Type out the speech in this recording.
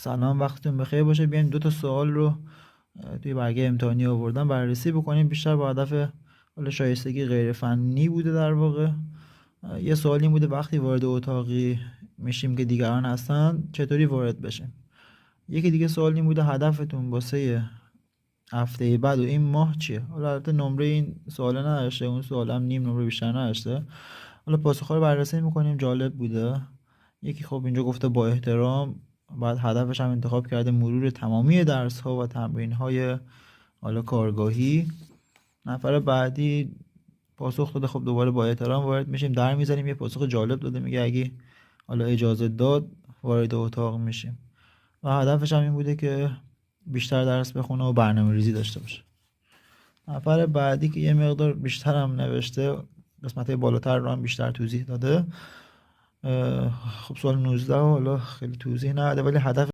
سلام، وقتتون بخیر باشه. بیایم دو تا سوال رو توی برگه امتحانی آوردم بررسی بکنیم، بیشتر با هدف حالا شایستگی غیر فنی بوده در واقع. یه سوال این بوده وقتی وارد اتاقی میشیم که دیگران هستن چطوری وارد بشیم. یکی دیگه سوال این بوده هدفتون واسه هفته بعد و این ماه چیه. حالا البته نمره این سوال نداشته، اون سوال هم نیم نمره بیشتر نداشته. حالا پاسخ‌ها رو بررسی میکنیم. جالب بوده. یکی خب اینجا گفته با احترام، بعد هدفش هم انتخاب کرده مرور تمامی درس ها و تمرین های حالا کارگاهی. نفر بعدی پاسخ داده خب دوباره با احترام وارد میشیم، در میزنیم. یه پاسخ جالب داده، میگه اگه حالا اجازه داد وارد اتاق میشیم. و هدفش هم این بوده که بیشتر درس بخونه و برنامه ریزی داشته باشه. نفر بعدی که یه مقدار بیشتر هم نوشته، قسمت بالاتر رو هم بیشتر توضیح داده. خب سوال 19 حالا خیلی توضیح نداده، ولی هدف